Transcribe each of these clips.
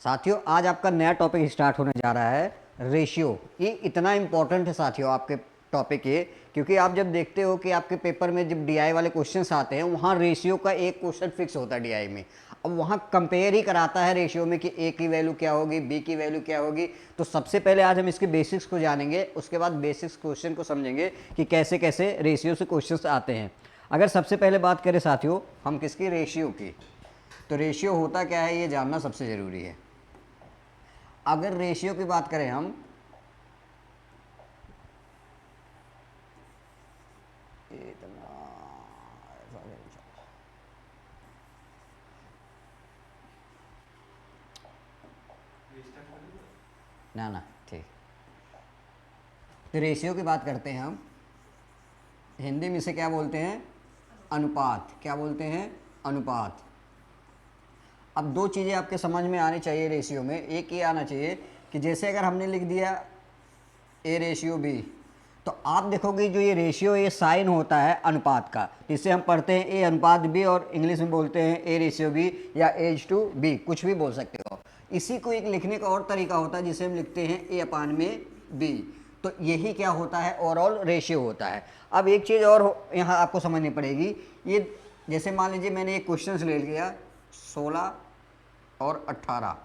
साथियों आज आपका नया टॉपिक स्टार्ट होने जा रहा है, रेशियो। ये इतना इंपॉर्टेंट है साथियों आपके टॉपिक ये, क्योंकि आप जब देखते हो कि आपके पेपर में जब डीआई वाले क्वेश्चंस आते हैं वहाँ रेशियो का एक क्वेश्चन फिक्स होता है डीआई में। अब वहाँ कंपेयर ही कराता है रेशियो में कि ए की वैल्यू क्या होगी, बी की वैल्यू क्या होगी। तो सबसे पहले आज हम इसके बेसिक्स को जानेंगे, उसके बाद बेसिक्स क्वेश्चन को समझेंगे कि कैसे कैसे रेशियो से क्वेश्चंस आते हैं। अगर सबसे पहले बात करें साथियों हम किसकी, रेशियो की, तो रेशियो होता क्या है ये जानना सबसे ज़रूरी है। अगर रेशियो की बात करें हम, ना ना ठीक, तो रेशियो की बात करते हैं हम, हिंदी में इसे क्या बोलते हैं, अनुपात। क्या बोलते हैं, अनुपात। अब दो चीज़ें आपके समझ में आनी चाहिए रेशियो में। एक ये आना चाहिए कि जैसे अगर हमने लिख दिया ए रेशियो बी, तो आप देखोगे जो ये रेशियो ये साइन होता है अनुपात का, जिससे हम पढ़ते हैं ए अनुपात बी, और इंग्लिश में बोलते हैं ए रेशियो बी या एज टू बी, कुछ भी बोल सकते हो। इसी को एक लिखने का और तरीका होता है जिसे हम लिखते हैं ए अपान में बी। तो यही क्या होता है, ओवरऑल रेशियो होता है। अब एक चीज़ और यहाँ आपको समझनी पड़ेगी, ये जैसे मान लीजिए मैंने एक क्वेश्चन ले लिया 16 और 18।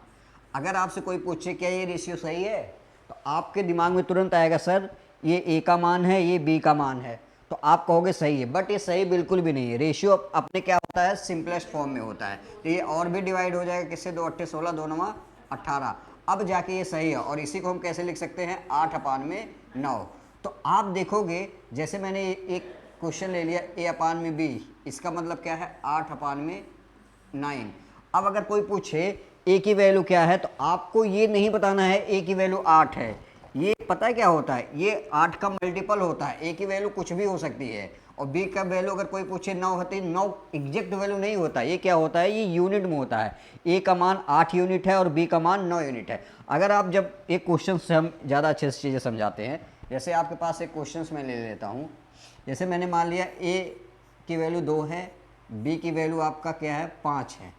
अगर आपसे कोई पूछे क्या ये रेशियो सही है, तो आपके दिमाग में तुरंत आएगा सर ये ए का मान है, ये बी का मान है, तो आप कहोगे सही है। बट ये सही बिल्कुल भी नहीं है। रेशियो अपने क्या होता है, सिंपलेस्ट फॉर्म में होता है। तो ये और भी डिवाइड हो जाएगा किससे, 2 8 16, 2 9 18, अब जाके ये सही है। और इसी को हम कैसे लिख सकते हैं, 8 अपान में 9। तो आप देखोगे जैसे मैंने एक क्वेश्चन ले लिया ए अपान में बी, इसका मतलब क्या है 8 अपान में 9। अब अगर कोई पूछे ए की वैल्यू क्या है, तो आपको ये नहीं बताना है ए की वैल्यू 8 है। ये पता है क्या होता है, ये 8 का मल्टीपल होता है। ए की वैल्यू कुछ भी हो सकती है, और बी का वैल्यू अगर कोई पूछे 9 होती है, 9 एग्जैक्ट वैल्यू नहीं होता। ये क्या होता है, ये यूनिट में होता है। ए का मान 8 यूनिट है और बी का मान 9 यूनिट है। अगर आप जब एक क्वेश्चन से हम ज़्यादा अच्छे से चीज़ें समझाते हैं, जैसे आपके पास एक क्वेश्चन मैं ले लेता हूँ। जैसे मैंने मान लिया ए की वैल्यू 2 है, बी की वैल्यू आपका क्या है 5 है।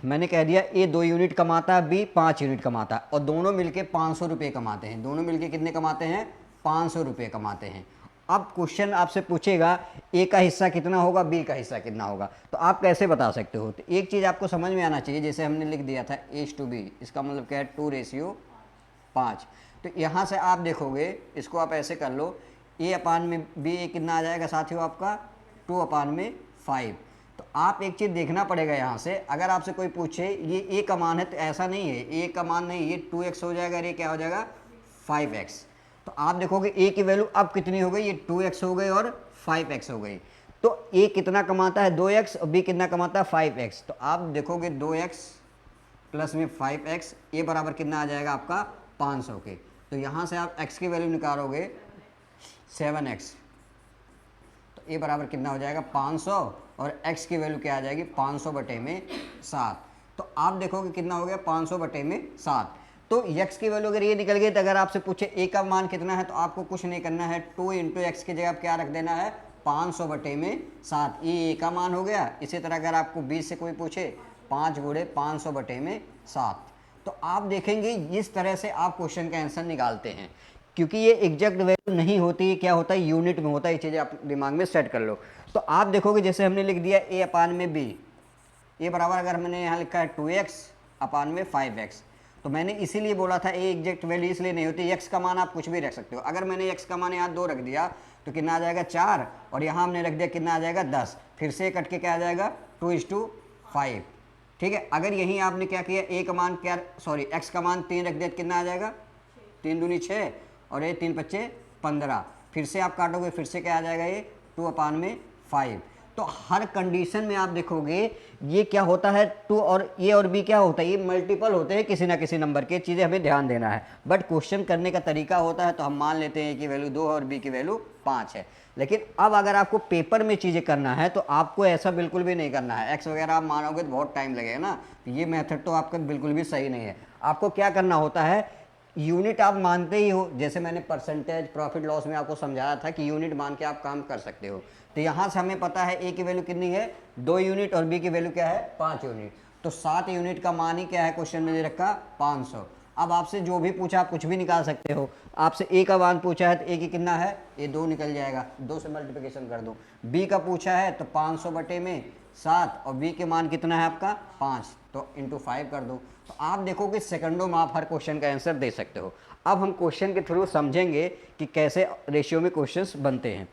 मैंने कह दिया ए 2 यूनिट कमाता है, बी 5 यूनिट कमाता है, और दोनों मिलके 500 रुपये कमाते हैं। दोनों मिलके कितने कमाते हैं, 500 रुपये कमाते हैं। अब क्वेश्चन आपसे पूछेगा ए का हिस्सा कितना होगा, बी का हिस्सा कितना होगा, तो आप कैसे बता सकते हो। तो एक चीज़ आपको समझ में आना चाहिए, जैसे हमने लिख दिया था एज टू बी, इसका मतलब क्या है 2:5। तो यहाँ से आप देखोगे, इसको आप ऐसे कर लो, ए अपान में बी ए कितना आ जाएगा साथियों आपका 2 अपान में 5। तो आप एक चीज़ देखना पड़ेगा यहाँ से, अगर आपसे कोई पूछे ये ए का मान है, तो ऐसा नहीं है ए का मान नहीं, ये 2x हो जाएगा और ये क्या हो जाएगा 5x। तो आप देखोगे ए की वैल्यू अब कितनी हो गई, ये 2x हो गई और 5x हो गई। तो ए कितना कमाता है 2x, और बी कितना कमाता है 5x। तो आप देखोगे 2x प्लस में 5x, ए बराबर कितना आ जाएगा आपका 500 के। तो यहाँ से आप x की वैल्यू निकालोगे 7x, तो ए बराबर कितना हो जाएगा 500, और x की वैल्यू क्या आ जाएगी 500 बटे में 7। तो आप देखोगे कितना हो गया 500 बटे में 7। तो x की वैल्यू अगर ये निकल गई, तो अगर आपसे पूछे a का मान कितना है, तो आपको कुछ नहीं करना है, 2 इंटू एक्स की जगह आप क्या रख देना है 500 बटे में 7। ये a का मान हो गया। इसी तरह अगर आपको b से कोई पूछे 5 गुणे 500 बटे में 7, तो आप देखेंगे इस तरह से आप क्वेश्चन का आंसर निकालते हैं, क्योंकि ये एग्जैक्ट वैल्यू नहीं होती, क्या होता है यूनिट में होता है। ये चीज़ें आप दिमाग में सेट कर लो। तो आप देखोगे जैसे हमने लिख दिया ए अपान में बी, ए बराबर अगर मैंने यहाँ लिखा है 2x अपान में 5x, तो मैंने इसीलिए बोला था ए एग्जैक्ट वैल्यू इसलिए नहीं होती। x का मान आप कुछ भी रख सकते हो। अगर मैंने x का मान यहाँ 2 रख दिया तो कितना आ जाएगा 4, और यहाँ हमने रख दिया कितना आ जाएगा 10, फिर से कट के क्या आ जाएगा 2:5। ठीक है। अगर यहीं आपने क्या किया, ए का मान क्या, सॉरी x का मान 3 रख दिया, कितना आ जाएगा 3 दूनी 6, और ये 3 पच्चे 15, फिर से आप काटोगे फिर से क्या आ जाएगा ये 2 अपान में 5। तो हर कंडीशन में आप देखोगे ये क्या होता है 2, और ए और बी क्या होता है, ये मल्टीपल होते हैं किसी ना किसी नंबर के। चीज़ें हमें ध्यान देना है, बट क्वेश्चन करने का तरीका होता है, तो हम मान लेते हैं ए की वैल्यू 2 और बी की वैल्यू 5 है। लेकिन अब अगर आपको पेपर में चीज़ें करना है, तो आपको ऐसा बिल्कुल भी नहीं करना है। एक्स वगैरह आप मानोगे तो बहुत टाइम लगेगा ना, ये मेथड तो आपका बिल्कुल भी सही नहीं है। आपको क्या करना होता है, यूनिट आप मानते ही हो, जैसे मैंने परसेंटेज प्रॉफिट लॉस में आपको समझाया था कि यूनिट मान के आप काम कर सकते हो। तो यहाँ से हमें पता है ए की वैल्यू कितनी है 2 यूनिट, और बी की वैल्यू क्या है 5 यूनिट। तो 7 यूनिट का मान ही क्या है क्वेश्चन में दे रखा 500। अब आपसे जो भी पूछा आप कुछ भी निकाल सकते हो। आपसे ए का मान पूछा है तो ए की कितना है, ये 2 निकल जाएगा, 2 से मल्टीप्लिकेशन कर दो। बी का पूछा है तो 500 बटे में 7 और बी के मान कितना है आपका 5, तो इंटू 5 कर दो। तो आप देखो कि सेकंडों में आप हर क्वेश्चन का आंसर दे सकते हो। अब हम क्वेश्चन के थ्रू समझेंगे कि कैसे रेशियो में क्वेश्चंस बनते हैं।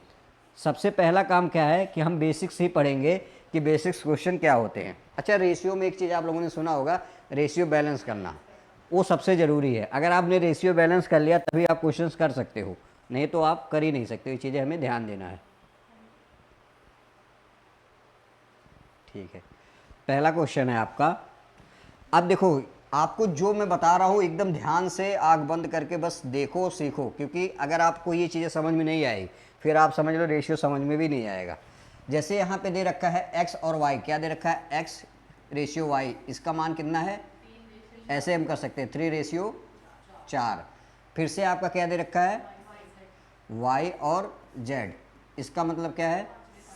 सबसे पहला काम क्या है कि हम बेसिक्स ही पढ़ेंगे कि बेसिक्स क्वेश्चन क्या होते हैं। अच्छा, रेशियो में एक चीज़ आप लोगों ने सुना होगा, रेशियो बैलेंस करना, वो सबसे ज़रूरी है। अगर आपने रेशियो बैलेंस कर लिया तभी आप क्वेश्चंस कर सकते हो, नहीं तो आप कर ही नहीं सकते। ये चीज़ें हमें ध्यान देना है। ठीक है, पहला क्वेश्चन है आपका। अब देखो, आपको जो मैं बता रहा हूँ एकदम ध्यान से आंख बंद करके बस देखो सीखो, क्योंकि अगर आपको ये चीज़ें समझ में नहीं आई फिर आप समझ लो रेशियो समझ में भी नहीं आएगा। जैसे यहाँ पे दे रखा है x और y, क्या दे रखा है x रेशियो y, इसका मान कितना है, ऐसे हम कर सकते हैं 3:4। फिर से आपका क्या दे रखा है y और z, इसका मतलब क्या है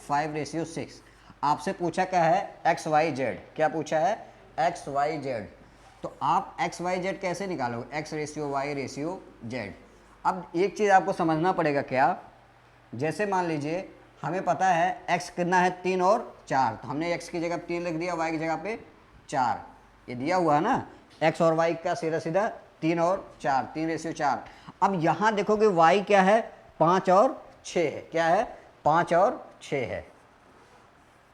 5:6। आपसे पूछा क्या है x y z, क्या पूछा है x y z, तो आप x y z कैसे निकालोगे, x ratio y ratio z। अब एक चीज़ आपको समझना पड़ेगा, क्या, जैसे मान लीजिए हमें पता है x कितना है 3 और 4, तो हमने x की जगह 3 लिख दिया, y की जगह पे 4, ये दिया हुआ है ना। x और y का सीधा सीधा 3 और 4, 3:4। अब यहाँ देखोगे y क्या है 5 और 6 है, क्या है 5 और 6 है,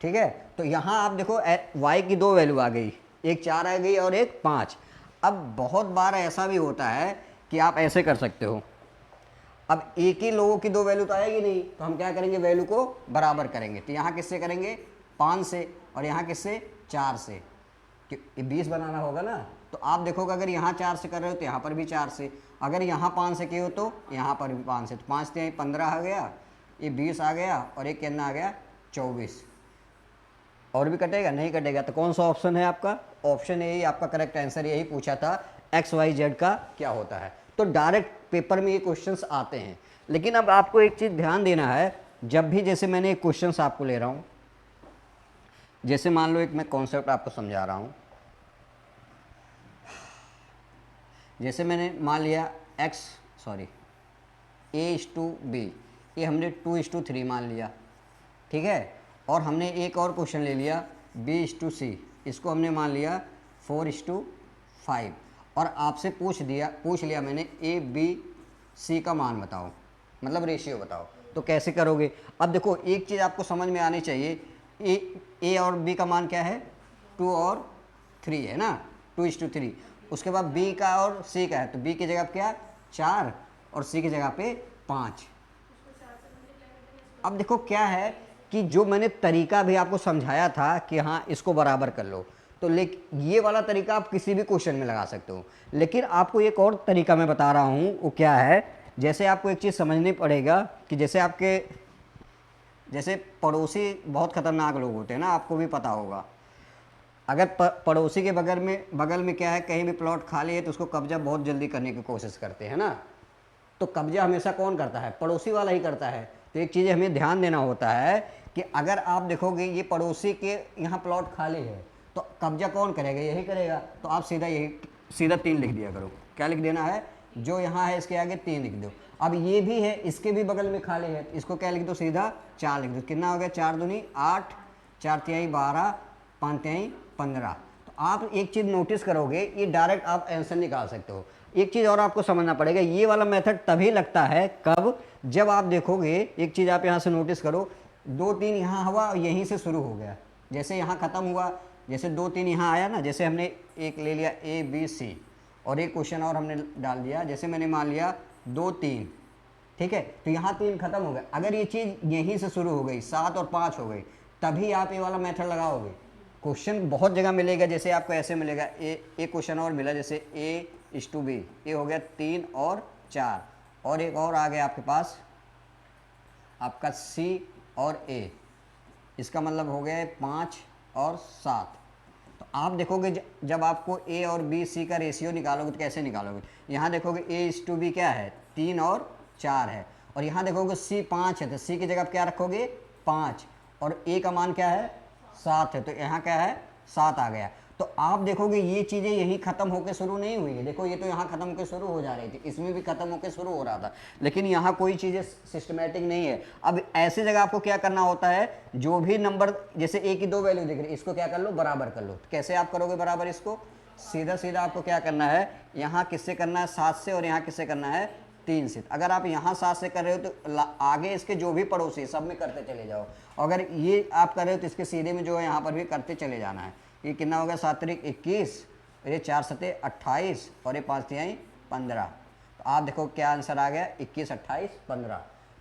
ठीक है। तो यहाँ आप देखो y की 2 वैल्यू आ गई, एक 4 आ गई और एक 5। अब बहुत बार ऐसा भी होता है कि आप ऐसे कर सकते हो, अब एक ही लोगों की 2 वैल्यू तो आएगी नहीं, तो हम क्या करेंगे वैल्यू को बराबर करेंगे। तो यहाँ किससे करेंगे 5 से, और यहाँ किससे 4 से, कि 20 बनाना होगा ना। तो आप देखोगे अगर यहाँ 4 से कर रहे हो तो यहाँ पर भी 4 से, अगर यहाँ 5 से किए हो तो यहाँ पर भी 5 से, तो 5 से 15 आ गया, ये 20 आ गया, और एक कितना आ गया 24। और भी कटेगा, नहीं कटेगा। तो कौन सा ऑप्शन है आपका, ऑप्शन ए ही आपका करेक्ट आंसर। यही पूछा था एक्स वाई जेड का क्या होता है। तो डायरेक्ट पेपर में ये क्वेश्चंस आते हैं। लेकिन अब आपको एक चीज़ ध्यान देना है, जब भी जैसे मैंने एक क्वेश्चंस आपको ले रहा हूँ, जैसे मान लो एक मैं कॉन्सेप्ट आपको समझा रहा हूँ, जैसे मैंने मान लिया A/B, ये हमने 2:3 मान लिया, ठीक है। और हमने एक और क्वेश्चन ले लिया B/C, इसको हमने मान लिया 4:5, और आपसे पूछ लिया मैंने ABC का मान बताओ, मतलब रेशियो बताओ। तो कैसे करोगे, अब देखो एक चीज़ आपको समझ में आनी चाहिए, ए और बी का मान क्या है 2 और 3 है ना, 2:3। उसके बाद बी का और सी का है, तो बी की जगह क्या 4 और सी की जगह पे 5। अब देखो क्या है कि जो मैंने तरीका भी आपको समझाया था कि हाँ इसको बराबर कर लो, तो लेकिन ये वाला तरीका आप किसी भी क्वेश्चन में लगा सकते हो। लेकिन आपको एक और तरीका मैं बता रहा हूँ, वो क्या है, जैसे आपको एक चीज़ समझनी पड़ेगा कि जैसे पड़ोसी बहुत ख़तरनाक लोग होते हैं ना, आपको भी पता होगा। अगर पड़ोसी के बगल में क्या है, कहीं भी प्लॉट खाली है तो उसको कब्जा बहुत जल्दी करने की कोशिश करते हैं ना। तो कब्जा हमेशा कौन करता है, पड़ोसी वाला ही करता है। तो एक चीज़ हमें ध्यान देना होता है कि अगर आप देखोगे ये पड़ोसी के यहाँ प्लॉट खाली है तो कब्जा कौन करेगा, यही करेगा। तो आप सीधा 3 लिख दिया करो। क्या लिख देना है, जो यहाँ है इसके आगे 3 लिख दो। अब ये भी है, इसके भी बगल में खाली है, इसको क्या लिख दो, सीधा 4 लिख दो। कितना हो गया, 4 दूनी 8, 4 तिहाई 12, 5 तिहाई 15। तो आप एक चीज़ नोटिस करोगे, ये डायरेक्ट आप आंसर निकाल सकते हो। एक चीज़ और आपको समझना पड़ेगा, ये वाला मेथड तभी लगता है कब, जब आप देखोगे, एक चीज़ आप यहाँ से नोटिस करो, 2 3 यहाँ हुआ और यहीं से शुरू हो गया, जैसे यहाँ ख़त्म हुआ, जैसे 2 3 यहाँ आया ना, जैसे हमने एक ले लिया ABC और एक क्वेश्चन और हमने डाल दिया, जैसे मैंने मान लिया 2 3, ठीक है। तो यहाँ 3 खत्म हो गया। अगर ये चीज़ यहीं से शुरू हो गई, 7 और 5 हो गई, तभी आप ये वाला मेथड लगाओगे। क्वेश्चन बहुत जगह मिलेगा, जैसे आपको ऐसे मिलेगा, एक क्वेश्चन और मिला, जैसे A/B, ये हो गया 3 और 4, और एक और आ गया आपके पास आपका C और A, इसका मतलब हो गया 5 और 7। तो आप देखोगे जब आपको A और B C का रेशियो निकालोगे तो कैसे निकालोगे, यहाँ देखोगे A/B क्या है 3 और 4 है, और यहाँ देखोगे C 5 है, तो C की जगह क्या रखोगे 5, और A का मान क्या है 7 है, तो यहाँ क्या है 7 आ गया। तो आप देखोगे ये चीज़ें यहीं ख़त्म होकर शुरू नहीं हुई है। देखो ये तो यहाँ ख़त्म होकर शुरू हो जा रही थी, इसमें भी ख़त्म होकर शुरू हो रहा था, लेकिन यहाँ कोई चीज़ें सिस्टमेटिक नहीं है। अब ऐसी जगह आपको क्या करना होता है, जो भी नंबर जैसे ए की 2 वैल्यू दिख रही है, इसको क्या कर लो, बराबर कर लो। तो कैसे आप करोगे बराबर इसको, सीधा सीधा आपको क्या करना है, यहाँ किससे करना है 7 से, और यहाँ किससे करना है 3 से। अगर आप यहाँ 7 से कर रहे हो तो आगे इसके जो भी पड़ोसी सब में करते चले जाओ। अगर ये आप कर रहे हो तो इसके सीधे में जो है यहाँ पर भी करते चले जाना है। ये कितना होगा 7 त्रिक 21, ये 4 सते 28, और ये 5 तिहाई 15। तो आप देखो क्या आंसर आ गया, 21, 28, 15।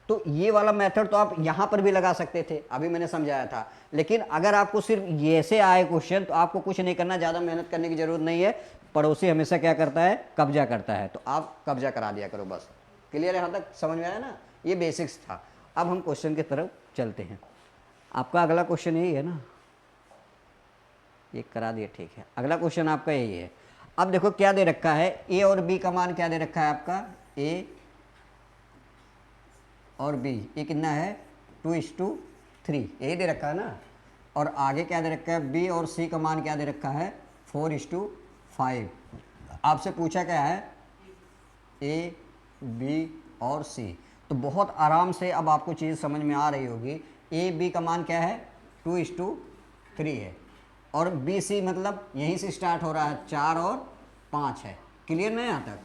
तो ये वाला मेथड तो आप यहाँ पर भी लगा सकते थे, अभी मैंने समझाया था। लेकिन अगर आपको सिर्फ ये से आए क्वेश्चन तो आपको कुछ नहीं करना, ज़्यादा मेहनत करने की जरूरत नहीं है। पड़ोसी हमेशा क्या करता है, कब्जा करता है, तो आप कब्जा करा दिया करो बस। क्लियर है, यहाँ तक समझ में आया ना, ये बेसिक्स था। अब हम क्वेश्चन की तरफ चलते हैं। आपका अगला क्वेश्चन यही है ना, ये करा दिया, ठीक है। अगला क्वेश्चन आपका यही है। अब देखो क्या दे रखा है, ए और बी का मान क्या दे रखा है आपका, ए और बी, ये कितना है 2:3, यही दे रखा है ना। और आगे क्या दे रखा है, बी और सी का मान क्या दे रखा है 4:5। आपसे पूछा क्या है, ए बी और सी। तो बहुत आराम से अब आपको चीज़ समझ में आ रही होगी। ए बी का मान क्या है 2:3 है, और बी सी मतलब यहीं से स्टार्ट हो रहा है, 4 और 5 है। क्लियर नहीं यहाँ तक।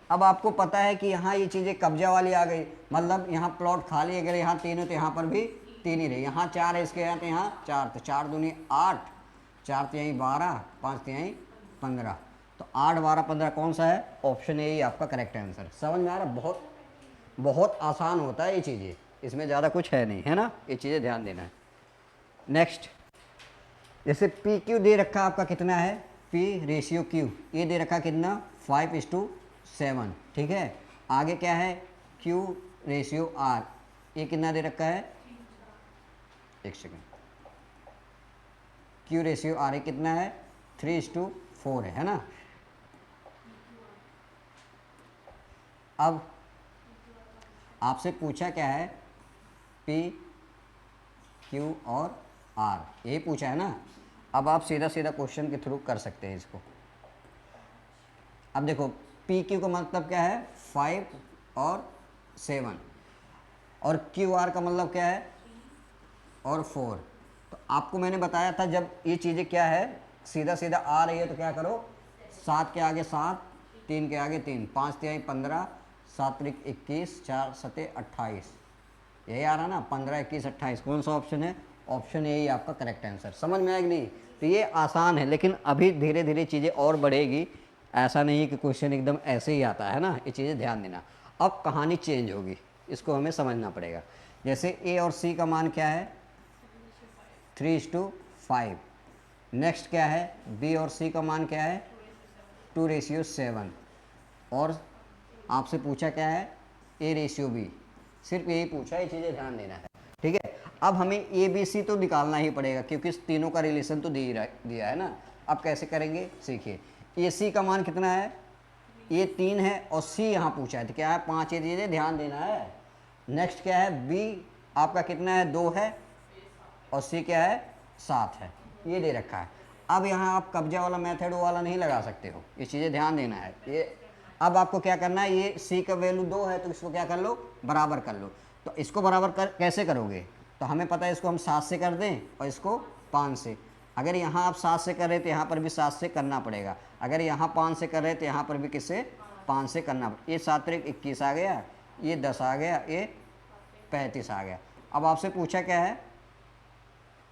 अब आपको पता है कि यहाँ ये चीज़ें कब्जा वाली आ गई, मतलब यहाँ प्लॉट खाली है, अगर यहाँ 3 है तो यहाँ पर भी 3 ही रहे। यहाँ 4 है इसके यहाँ, तो यहाँ 4, तो 4 दूनी 8, 4 तिहाई 12, 5 तिहाई 15। तो 8, 12, 15 कौन सा है, ऑप्शन ए ही आपका करेक्ट आंसर। समझ में आ रहा, बहुत बहुत आसान होता है ये चीज़ें, इसमें ज़्यादा कुछ है नहीं, है ना, ये चीज़ें ध्यान देना है। नेक्स्ट, जैसे पी क्यू दे रखा आपका कितना है, पी रेशियो क्यू, ये दे रखा कितना 5:7, ठीक है। आगे क्या है, क्यू रेशियो आर, ये कितना दे रखा है, एक सेकेंड, क्यू रेशियो आर ये कितना है 3:4 है ना। अब आपसे पूछा क्या है, पी क्यू और आर, यही पूछा है ना। अब आप सीधा सीधा क्वेश्चन के थ्रू कर सकते हैं इसको। अब देखो पी क्यू का मतलब क्या है 5 और 7, और क्यू आर का मतलब क्या है और 4। तो आपको मैंने बताया था जब ये चीज़ें क्या है सीधा सीधा आ रही है तो क्या करो, 7 के आगे 7, 3 के आगे 3, 5 तिहाई 15, 7 त्रिक 21, 4 सते 28, यही आ रहा ना 15, 21, 28। कौन सा ऑप्शन है, ऑप्शन यही आपका करेक्ट आंसर। समझ में आएगा नहीं, तो ये आसान है, लेकिन अभी धीरे धीरे चीज़ें और बढ़ेगी। ऐसा नहीं है कि क्वेश्चन एकदम ऐसे ही आता है ना, ये चीज़ें ध्यान देना। अब कहानी चेंज होगी, इसको हमें समझना पड़ेगा। जैसे ए और सी का मान क्या है 3:5। नेक्स्ट क्या है, बी और सी का मान क्या है 2:7। और आपसे पूछा क्या है ए रेशियो बी, सिर्फ यही पूछा है, ये चीज़ें ध्यान देना है, ठीक है। अब हमें ए बी सी तो निकालना ही पड़ेगा, क्योंकि इस तीनों का रिलेशन तो दिया है ना। अब कैसे करेंगे सीखिए। ए सी का मान कितना है, ये 3 है, और सी यहाँ पूछा है तो क्या है 5, ये चीज़ें ध्यान देना है। नेक्स्ट क्या है, बी आपका कितना है 2 है, और सी क्या है 7 है, ये दे रखा है। अब यहाँ आप कब्जा वाला मेथड वाला नहीं लगा सकते हो, ये चीज़ें ध्यान देना है। ये अब आपको क्या करना है, ये सी का वैल्यू 2 है तो इसको क्या कर लो, बराबर कर लो। तो इसको बराबर कैसे करोगे, तो हमें पता है इसको हम 7 से कर दें और इसको 5 से। अगर यहाँ आप 7 से कर रहे तो यहाँ पर भी 7 से करना पड़ेगा। अगर यहाँ 5 से कर रहे तो यहाँ पर भी किससे 5 से करना पड़ेगा। ये 7 त्रिक 21 आ गया, ये 10 आ गया, ये 35 आ गया। अब आपसे पूछा क्या है,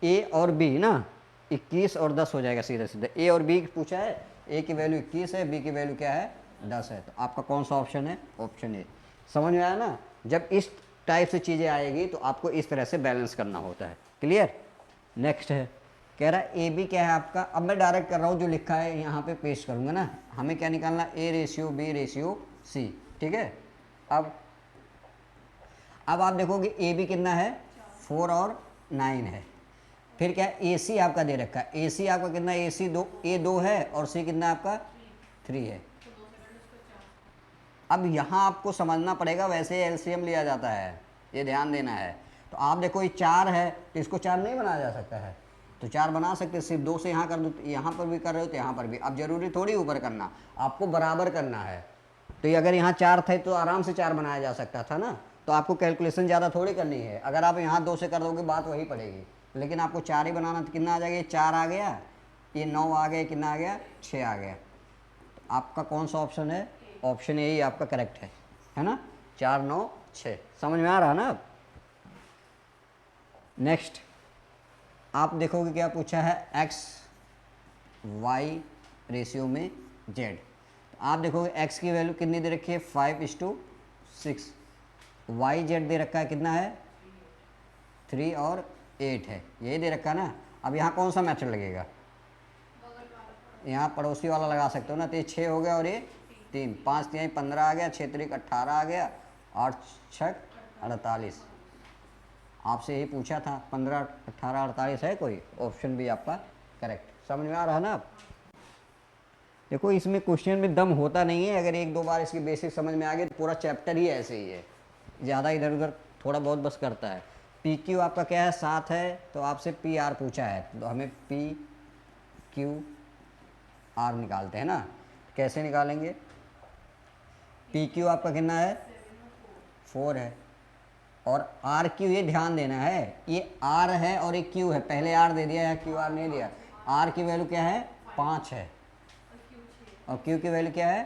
ए और बी ना, 21 और 10 हो जाएगा सीधा सीधा। ए और बी पूछा है, ए की वैल्यू 21 है, बी की वैल्यू क्या है 10 है। तो आपका कौन सा ऑप्शन है, ऑप्शन ए। समझ में आया ना, जब इस टाइप से चीज़ें आएगी तो आपको इस तरह से बैलेंस करना होता है। क्लियर। नेक्स्ट है, कह रहा है ए बी क्या है आपका। अब मैं डायरेक्ट कर रहा हूँ, जो लिखा है यहाँ पे पेस्ट करूँगा ना। हमें क्या निकालना, A ratio B ratio C, ठीक है। अब आप देखोगे ए बी कितना है 4 और 9 है। फिर क्या है, ए सी आपका दे रखा है, ए सी आपका कितना, ए सी 2, ए 2 है, और सी कितना आपका 3 है। अब यहाँ आपको समझना पड़ेगा, वैसे एलसीएम लिया जाता है, ये ध्यान देना है। तो आप देखो ये 4 है तो इसको 4 नहीं बनाया जा सकता है, तो 4 बना सकते, सिर्फ 2 से यहाँ कर दो, यहाँ पर भी कर रहे हो तो यहाँ पर भी। अब ज़रूरी थोड़ी ऊपर करना, आपको बराबर करना है। तो ये अगर यहाँ 4 थे तो आराम से 4 बनाया जा सकता था ना, तो आपको कैलकुलेशन ज़्यादा थोड़ी करनी है। अगर आप यहाँ 2 से कर दोगे बात वही पड़ेगी, लेकिन आपको 4 ही बनाना, तो कितना आ जाएगा, ये 4 आ गया, ये 9 आ गया, कितना आ गया, 6 आ गया। तो आपका कौन सा ऑप्शन है, ऑप्शन यही आपका करेक्ट है ना, 4 9 6। समझ में आ रहा ना। अब नेक्स्ट आप देखोगे क्या पूछा है, एक्स वाई रेशियो में जेड। आप देखोगे एक्स की वैल्यू कितनी दे रखी है, 5:6। वाई जेड दे रखा है कितना है, 3 और 8 है, यही दे रखा है ना। अब यहाँ कौन सा मेथड लगेगा, यहाँ पड़ोसी वाला लगा सकते हो ना। तो ये 6 हो गया और ये 3, 5 3 15 आ गया, 6 3 18 आ गया, 8 6 48। आपसे यही पूछा था, 15 18 48 है कोई, ऑप्शन भी आपका करेक्ट। समझ में आ रहा है ना। आप देखो इसमें क्वेश्चन में दम होता नहीं है, अगर एक दो बार इसकी बेसिक समझ में आ गई तो पूरा चैप्टर ही ऐसे ही है, ज़्यादा इधर उधर थोड़ा बहुत बस करता है। पी क्यू आपका क्या है, 7 है, तो आपसे पी आर पूछा है, तो हमें पी क्यू आर निकालते हैं ना। कैसे निकालेंगे, पी क्यू आपका कितना है, 4 है, और आर क्यू, ये ध्यान देना है, ये आर है और ये क्यू है, पहले आर दे दिया या क्यू आर नहीं दिया। आर की वैल्यू क्या है, 5 है, और क्यू की वैल्यू क्या है,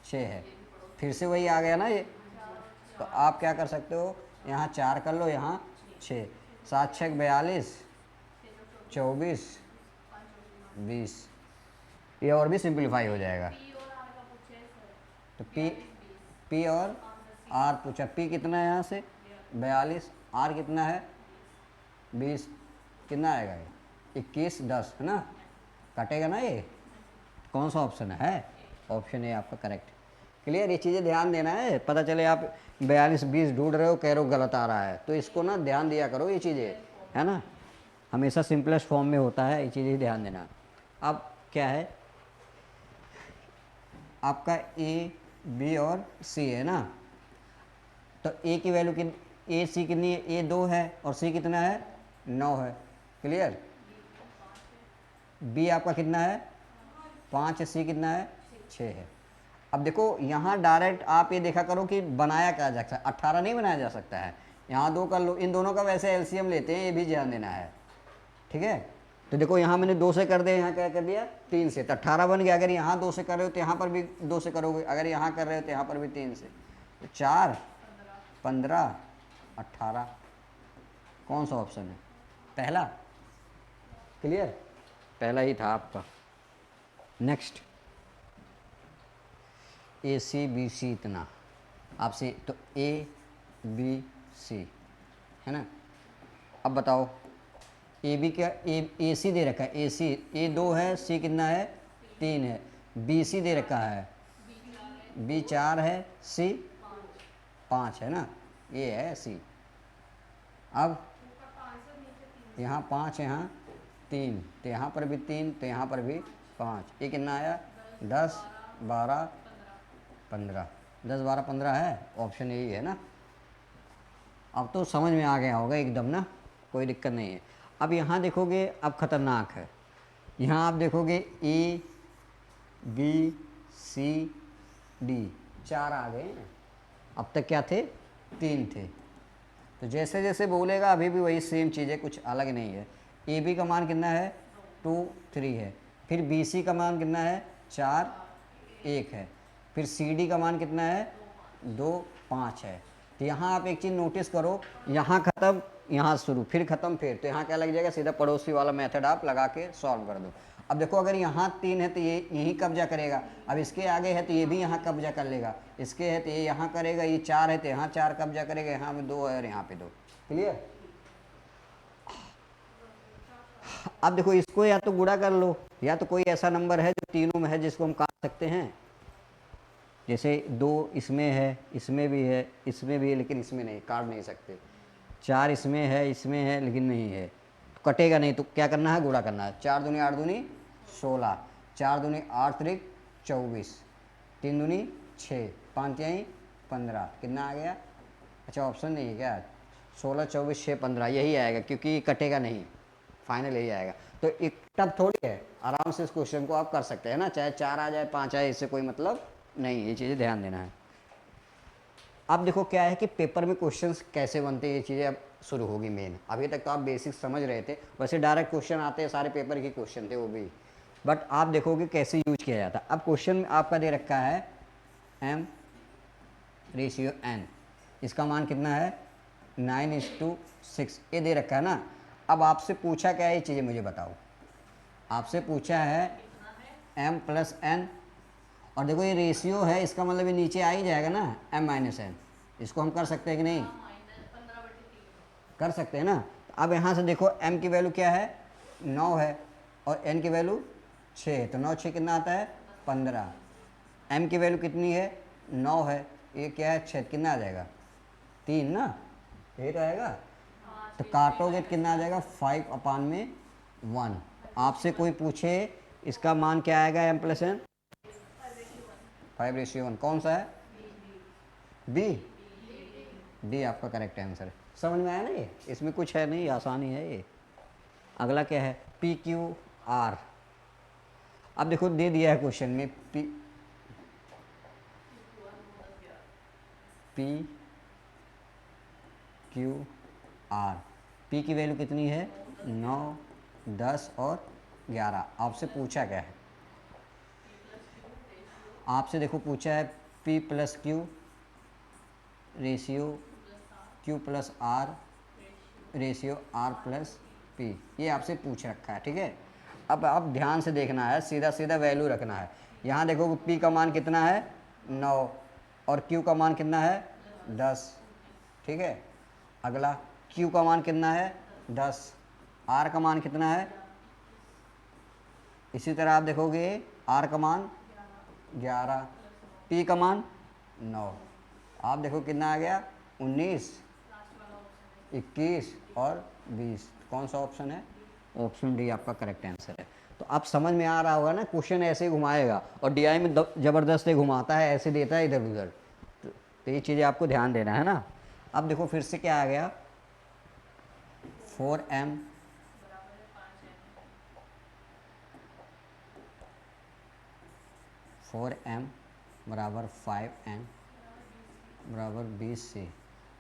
6 है। फिर से वही आ गया ना ये। तो आप क्या कर सकते हो, यहाँ 4 कर लो, यहाँ 6, 7 6 42, 24 20, ये और भी सिंप्लीफाई हो जाएगा। तो पी और आर पूछा, पी कितना है यहाँ से 42, आर कितना है 20, कितना आएगा ये 21 10 है ना, कटेगा ना ये। कौन सा ऑप्शन है, ऑप्शन है आपका करेक्ट। क्लियर, ये चीज़ें ध्यान देना है, पता चले आप 42 20 ढूंढ रहे हो, कह रहे हो गलत आ रहा है, तो इसको ना ध्यान दिया करो, ये चीज़ें है ना, हमेशा सिंपलेस्ट फॉर्म में होता है, ये चीज़ें ध्यान देना। अब क्या है आपका ए बी और सी है ना, तो ए की वैल्यू कितनी, ए सी कितनी है, ए 2 है और सी कितना है 9 है। क्लियर, बी आपका कितना है 5 है, सी कितना है 6 है। अब देखो यहाँ डायरेक्ट आप ये देखा करो कि बनाया क्या जा सकता है, 18 नहीं बनाया जा सकता है, यहाँ 2 कर लो, इन दोनों का वैसे एलसीएम लेते हैं, ये भी ध्यान देना है, ठीक है। तो देखो यहाँ मैंने 2 से कर दिया, यहाँ क्या कर दिया 3 से, तो 18 बन गया। अगर यहाँ 2 से कर रहे हो तो यहाँ पर भी 2 से करोगे, अगर यहाँ कर रहे हो तो यहाँ पर भी 3 से, तो 4 15 18। कौन सा ऑप्शन है, पहला। क्लियर, पहला ही था आपका। नेक्स्ट ए सी बी सी इतना आपसे, तो ए बी सी है ना। अब बताओ ए बी क्या, ए सी दे रखा है, ए सी ए 2 है, सी कितना है 3 है, बी सी दे रखा है, बी 4 है, सी 5 है ना, ये है सी। अब यहाँ 5 यहाँ 3, तो यहाँ पर भी 3, तो यहाँ पर भी 5, ये कितना आया 10 12 15, 10 12 15 है, ऑप्शन यही है ना। अब तो समझ में आ गया होगा एकदम ना, कोई दिक्कत नहीं है। अब यहाँ देखोगे, अब ख़तरनाक है, यहाँ आप देखोगे ए बी सी डी 4 आ गए हैं, अब तक क्या थे 3 थे। तो जैसे जैसे बोलेगा अभी भी वही सेम चीज़ है, कुछ अलग नहीं है। ए बी का मान कितना है 2 3 है, फिर बी सी का मान कितना है 4 1 है, फिर सी डी का मान कितना है 2 5 है। तो यहाँ आप एक चीज़ नोटिस करो, यहाँ ख़त्म यहाँ शुरू, फिर ख़त्म फिर, तो यहाँ क्या लग जाएगा, सीधा पड़ोसी वाला मेथड आप लगा के सॉल्व कर दो। अब देखो अगर यहाँ 3 है तो ये यहीं कब्जा करेगा, अब इसके आगे है तो ये भी यहाँ कब्जा कर लेगा, इसके है तो ये यहाँ करेगा, ये 4 है तो यहाँ 4 कब्जा करेगा, यहाँ में 2 है और यहाँ पे 2। क्लियर, अब देखो इसको या तो गुणा कर लो, या तो कोई ऐसा नंबर है जो तीनों में है जिसको हम काट सकते हैं, जैसे 2 इसमें है, इसमें भी है, इसमें भी है, लेकिन इसमें नहीं, काट नहीं सकते। 4 इसमें है लेकिन नहीं है, तो कटेगा नहीं, तो क्या करना है गुणा करना है। 4 दूनी 8 दूनी 16, 4 दूनी 8 त्रिक 24, 3 दूनी 6, 5 तिहाई 15, कितना आ गया, अच्छा ऑप्शन नहीं है क्या, 16 24 6 15 यही आएगा, क्योंकि कटेगा नहीं। फाइनल यही आएगा। तो एक टफ थोड़ी है, आराम से इस क्वेश्चन को आप कर सकते हैं ना, चाहे 4 आ जाए 5 आए, इससे कोई मतलब नहीं, ये चीज़ें ध्यान देना है। अब देखो क्या है कि पेपर में क्वेश्चंस कैसे बनते हैं, ये चीज़ें अब शुरू होगी मेन। अभी तक तो आप बेसिक समझ रहे थे, वैसे डायरेक्ट क्वेश्चन आते हैं, सारे पेपर के क्वेश्चन थे वो भी, बट आप देखोगे कैसे यूज किया जाता है। अब क्वेश्चन में आपका दे रखा है m/n, इसका मान कितना है 9:6, ये दे रखा है ना। अब आपसे पूछा क्या है, ये चीज़ें मुझे बताओ। आपसे पूछा है m+n, और देखो ये रेशियो है, इसका मतलब ये नीचे आ ही जाएगा ना m-n। इसको हम कर सकते हैं कि नहीं, कर सकते हैं ना। अब यहाँ से देखो m की वैल्यू क्या है 9 है, और n की वैल्यू 6 है, तो 9 6 कितना आता है 15। m की वैल्यू कितनी है 9 है, ये क्या है 6, कितना आ जाएगा 3 ना, ये तो आएगा। तो काटोगे तो कितना आ जाएगा 5/1। आपसे कोई पूछे इसका मान क्या आएगा m+n, 5:1, कौन सा है बी, डी आपका करेक्ट आंसर है। समझ में आया ना, ये इसमें कुछ है नहीं, आसानी है ये। अगला क्या है PQR। अब देखो दे दिया है क्वेश्चन में PQR, P की वैल्यू कितनी है 9 10 और 11। आपसे पूछा क्या है, आपसे देखो पूछा है P+Q ratio Q+R ratio R+P, ये आपसे पूछ रखा है, ठीक है। अब आप ध्यान से देखना है, सीधा सीधा वैल्यू रखना है। यहाँ देखो P का मान कितना है 9 और Q का मान कितना है 10, ठीक है। अगला Q का मान कितना है 10, R का मान कितना है, इसी तरह आप देखोगे R का मान 11, P का मान 9, आप देखो कितना आ गया 19 21 और 20। कौन सा ऑप्शन है, ऑप्शन डी आपका करेक्ट आंसर है। तो आप समझ में आ रहा होगा ना, क्वेश्चन ऐसे ही घुमाएगा, और डीआई में ज़बरदस्त घुमाता है, ऐसे देता है इधर उधर। तो ये चीज़ें आपको ध्यान देना है ना। अब देखो फिर से क्या आ गया 4m बराबर 5n बराबर 20 से,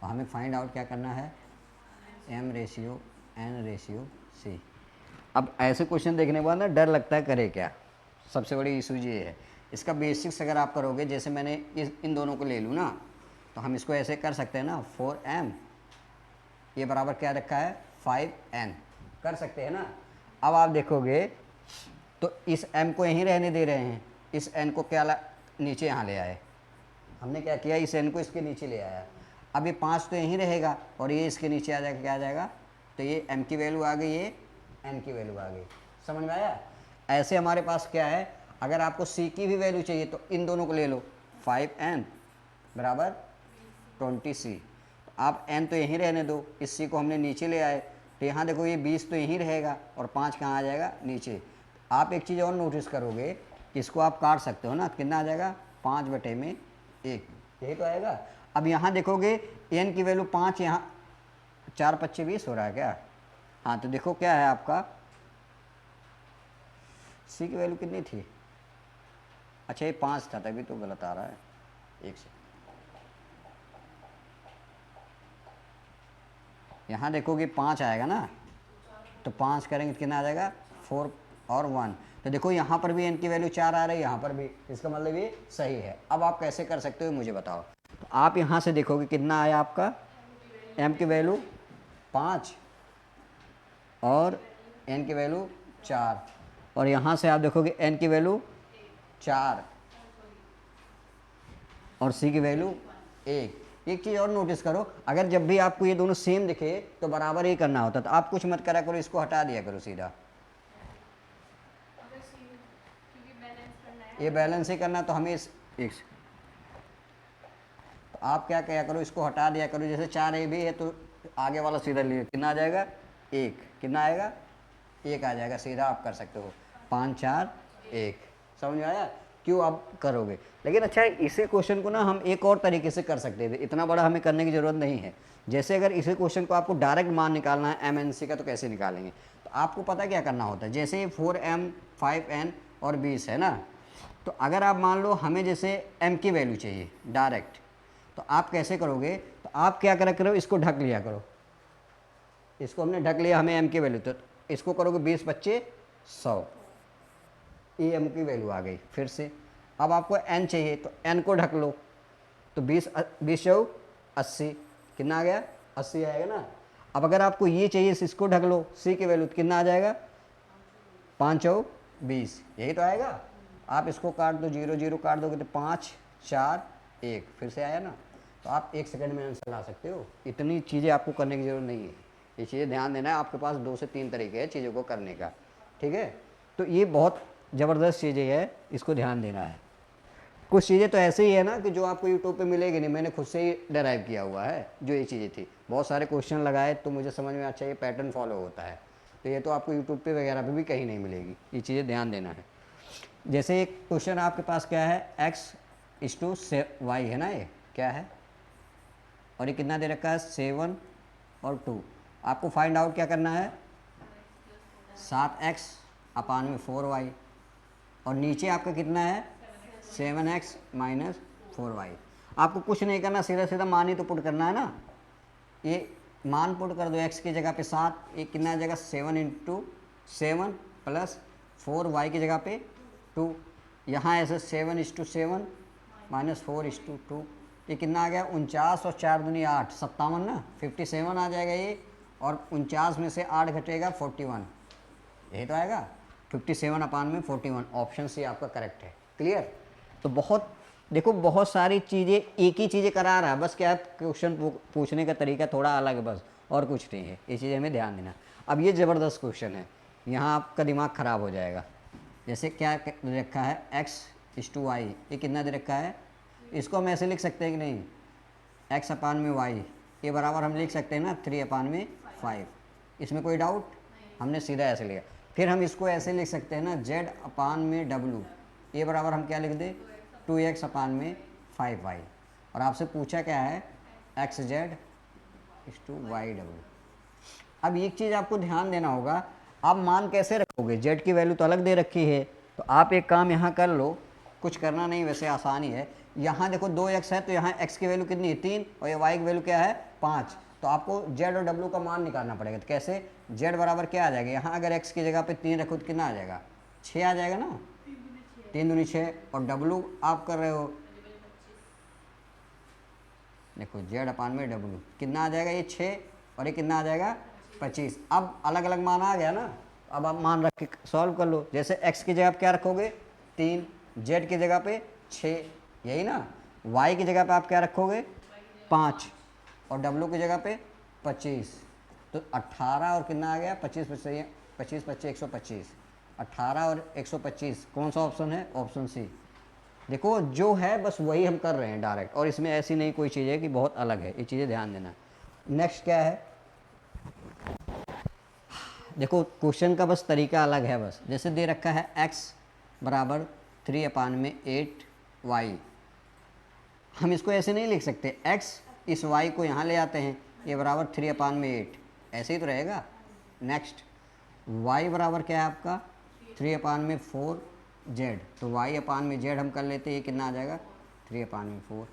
और हमें फाइंड आउट क्या करना है m/n/c। अब ऐसे क्वेश्चन देखने के बाद ना डर लगता है करे क्या, सबसे बड़ी इशू ये है। इसका बेसिक्स अगर आप करोगे, जैसे मैंने इन दोनों को ले लूँ ना, तो हम इसको ऐसे कर सकते हैं ना 4m ये बराबर क्या रखा है 5n, कर सकते हैं ना। अब आप देखोगे तो इस m को यहीं रहने दे रहे हैं, इस n को क्या नीचे यहाँ ले आए, हमने क्या किया इस n को इसके नीचे ले आया। अब ये 5 तो यहीं रहेगा और ये इसके नीचे आ जाएगा, क्या आ जाएगा, तो ये m की वैल्यू आ गई, ये n की वैल्यू आ गई। समझ में आया। ऐसे हमारे पास क्या है, अगर आपको c की भी वैल्यू चाहिए तो इन दोनों को ले लो, 5n बराबर 20c। आप n तो यहीं रहने दो, इस c को हमने नीचे ले आए, तो यहाँ देखो ये 20 तो यहीं रहेगा और 5 कहाँ आ जाएगा नीचे। आप एक चीज़ और नोटिस करोगे कि इसको आप काट सकते हो ना, कितना आ जाएगा 5/1, यही तो आएगा। अब यहाँ देखोगे n की वैल्यू 5, यहाँ 4 5 20 हो रहा है क्या, हाँ। तो देखो क्या है आपका c की वैल्यू कितनी थी, अच्छा ये 5 था, तभी तो गलत आ रहा है, एक से। यहाँ देखोगे 5 आएगा ना, तो 5 करेंगे तो कितना आ जाएगा 4 और 1। तो देखो यहाँ पर भी n की वैल्यू 4 आ रही है, यहाँ पर भी, इसका मतलब ये सही है। अब आप कैसे कर सकते हो मुझे बताओ। तो आप यहाँ से देखोगे कितना आया आपका m की वैल्यू 5 और n की वैल्यू 4, और यहाँ से आप देखोगे n की वैल्यू 4 और c की वैल्यू 1। एक चीज़ और नोटिस करो, अगर जब भी आपको ये दोनों सेम दिखे तो बराबर ही करना होता, तो आप कुछ मत करा करो, इसको हटा दिया करो सीधा। ये बैलेंस ही करना, तो हमें तो आप क्या किया करो, इसको हटा दिया करो। जैसे 4 ए भी है तो आगे वाला सीधा लिए, कितना आ जाएगा 1, कितना आएगा 1 आ जाएगा, सीधा आप कर सकते हो 5 4 1। समझ में आया क्यों आप करोगे। लेकिन अच्छा इसी क्वेश्चन को ना हम एक और तरीके से कर सकते थे, इतना बड़ा हमें करने की ज़रूरत नहीं है। जैसे अगर इसी क्वेश्चन को आपको डायरेक्ट मान निकालना है MNC का, तो कैसे निकालेंगे। तो आपको पता क्या करना होता है, जैसे 4m 5n और 20 है ना, तो अगर आप मान लो हमें जैसे m की वैल्यू चाहिए डायरेक्ट, तो आप कैसे करोगे, तो आप क्या करा करो, इसको ढक लिया करो, इसको हमने ढक लिया, हमें m की वैल्यू, तो इसको करोगे 20 25 100, ये m की वैल्यू आ गई। फिर से अब आपको n चाहिए तो n को ढक लो, तो 20 20 चौ 80, कितना आ गया 80 आएगा ना। अब अगर आपको ये चाहिए इसको ढक लो, c की वैल्यू, तो कितना आ जाएगा 5 चौ 20, यही तो आएगा। आप इसको काट दो, 0 0 काट दोगे तो 5 4 1, फिर से आया ना। तो आप 1 सेकंड में आंसर ला सकते हो, इतनी चीज़ें आपको करने की ज़रूरत नहीं है। ये चीज़ें ध्यान देना है, आपके पास 2 से 3 तरीके हैं चीज़ों को करने का, ठीक है। तो ये बहुत ज़बरदस्त चीज़ें हैं, इसको ध्यान देना है। कुछ चीज़ें तो ऐसे ही है ना कि जो आपको यूट्यूब पे मिलेगी नहीं, मैंने खुद से ही डेराइव किया हुआ है जो ये चीज़ें थी, बहुत सारे क्वेश्चन लगाए तो मुझे समझ में अच्छा ये पैटर्न फॉलो होता है। तो ये तो आपको यूट्यूब पे वगैरह पे भी कहीं नहीं मिलेगी, ये चीज़ें ध्यान देना है। जैसे एक क्वेश्चन आपके पास क्या है, x/y है ना, ये क्या है, और ये कितना दे रखा है 7 और 2। आपको फाइंड आउट क्या करना है, 7x/4y, और नीचे आपका कितना है 7x - 4y। आपको कुछ नहीं करना, सीधा सीधा मान ही तो पुट करना है ना। ये मान पुट कर दो, x की जगह पे 7, ये कितना आ जाएगा 7 × 7 + 4y की जगह पे 2, यहाँ ऐसे 7/7 - 4/2, ये कितना आ गया 49 और 4 दूनी 8, 57 ना, 57 आ जाएगा ये, और 49 में से 8 घटेगा 41, यही तो आएगा 57/41। ऑप्शन सी आपका करेक्ट है। क्लियर। तो बहुत देखो, बहुत सारी चीज़ें एक ही चीज़ें करा रहा है, बस क्या क्वेश्चन पूछने का तरीका थोड़ा अलग है, बस और कुछ नहीं है। ये चीज़ें हमें ध्यान देना। अब ये ज़बरदस्त क्वेश्चन है, यहाँ आपका दिमाग ख़राब हो जाएगा। जैसे क्या दे रखा है x/y, ये कितना दे रखा है, इसको हम ऐसे लिख सकते हैं कि नहीं, x/y ये बराबर हम लिख सकते हैं ना 3/5। इसमें कोई डाउट, हमने सीधा ऐसे लिया। फिर हम इसको ऐसे लिख सकते हैं ना z/w, ये बराबर हम क्या लिख दें 2x/5y। और आपसे पूछा क्या है xz/yw। अब एक चीज़ आपको ध्यान देना होगा, आप मान कैसे रखोगे, z की वैल्यू तो अलग दे रखी है, तो आप एक काम यहाँ कर लो, कुछ करना नहीं, वैसे आसानी है। यहाँ देखो 2x है, तो यहाँ x की वैल्यू कितनी है 3, और ये y की वैल्यू क्या है 5, तो आपको z और w का मान निकालना पड़ेगा। तो कैसे, z बराबर क्या आ जाएगा, यहाँ अगर x की जगह पे 3 रखो तो कितना आ जाएगा 6 आ जाएगा ना, 3 दूनी 6, और w आप कर रहे हो, देखो z/w कितना आ जाएगा, ये 6 और ये कितना आ जाएगा 25। अब अलग अलग मान आ गया ना, अब आप मान रख के सॉल्व कर लो। जैसे x की जगह पे क्या रखोगे 3, z की जगह पे 6, यही ना, y की जगह पे आप क्या रखोगे 5, और w की जगह पे 25, तो 18 और कितना आ गया 25 25 25 125, 18 और 125 कौन सा ऑप्शन है, ऑप्शन सी। देखो जो है बस वही हम कर रहे हैं डायरेक्ट, और इसमें ऐसी नहीं कोई चीज़ है कि बहुत अलग है, ये चीज़ें ध्यान देना। नेक्स्ट क्या है, देखो क्वेश्चन का बस तरीका अलग है, बस जैसे दे रखा है x बराबर 3/8y, हम इसको ऐसे नहीं लिख सकते, x इस y को यहाँ ले आते हैं, ये बराबर 3/8, ऐसे ही तो रहेगा। नेक्स्ट y बराबर क्या है आपका 3/4z, तो y/z हम कर लेते हैं, ये कितना आ जाएगा 3/4।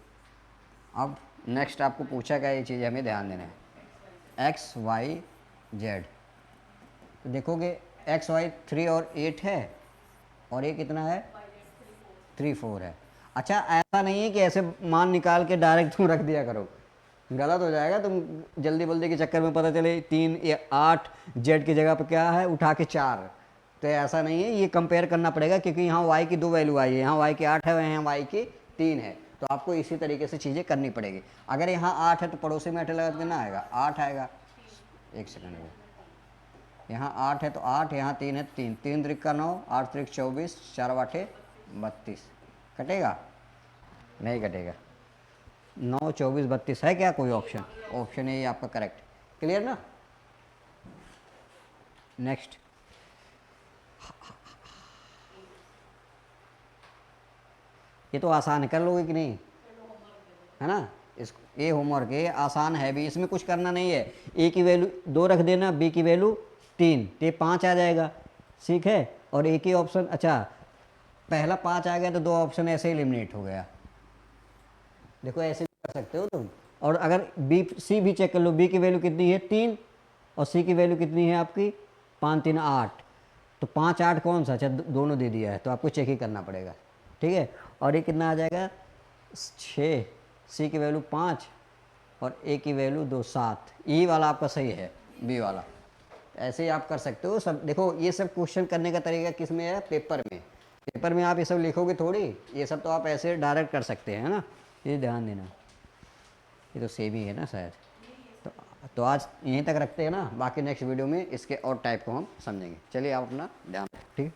अब नेक्स्ट आपको पूछा गया, ये चीज़ हमें ध्यान देना है, x y z, तो देखोगे x y 3 और 8 है, और ये कितना है 3 4 है। अच्छा ऐसा नहीं है कि ऐसे मान निकाल के डायरेक्ट तुम रख दिया करो, गलत हो जाएगा, तुम जल्दी बल्दी के चक्कर में पता चले 3 या 8 z की जगह पे क्या है उठा के 4, तो ऐसा नहीं है, ये कंपेयर करना पड़ेगा, क्योंकि यहाँ y की 2 वैल्यू आई है, यहाँ y की 8 है, यहाँ y की 3 है, तो आपको इसी तरीके से चीज़ें करनी पड़ेगी। अगर यहाँ 8 है तो पड़ोसी में 8 लगा तो कितना आएगा 8 आएगा, एक सेकंड में, यहाँ 8 है तो 8, यहाँ 3 है 3, 3 त्रिक का 9, 8 त्रिक 24, 4 8 32, कटेगा नहीं कटेगा, 9 24 32 है क्या कोई ऑप्शन, ऑप्शन है ये आपका करेक्ट। क्लियर ना। नेक्स्ट ये तो आसान है, कर लोगे कि नहीं, है ना, इस ये होमवर्क है, आसान है भी, इसमें कुछ करना नहीं है। ए की वैल्यू 2 रख देना, बी की वैल्यू 3, तो ये 5 आ जाएगा, ठीक है। और एक ही ऑप्शन, अच्छा पहला 5 आ गया तो 2 ऑप्शन ऐसे एलिमिनेट हो गया। देखो ऐसे भी कर सकते हो तुम। और अगर बी सी भी चेक कर लो, बी की वैल्यू कितनी है 3 और सी की वैल्यू कितनी है आपकी 5 3 8, तो 5 8 कौन सा, अच्छा दोनों दे दिया है तो आपको चेक ही करना पड़ेगा, ठीक है। और ये कितना आ जाएगा 6, सी की वैल्यू 5 और ए की वैल्यू 2 7, ई वाला आपका सही है, बी वाला। ऐसे ही आप कर सकते हो सब। देखो ये सब क्वेश्चन करने का तरीका किस में है, पेपर में। पेपर में आप ये सब लिखोगे थोड़ी, ये सब तो आप ऐसे डायरेक्ट कर सकते हैं, है ना। ये ध्यान देना, ये तो सेम ही है ना शायद। तो तो आज यहीं तक रखते हैं ना, बाकी नेक्स्ट वीडियो में इसके और टाइप को हम समझेंगे। चलिए आप अपना ध्यान, ठीक है।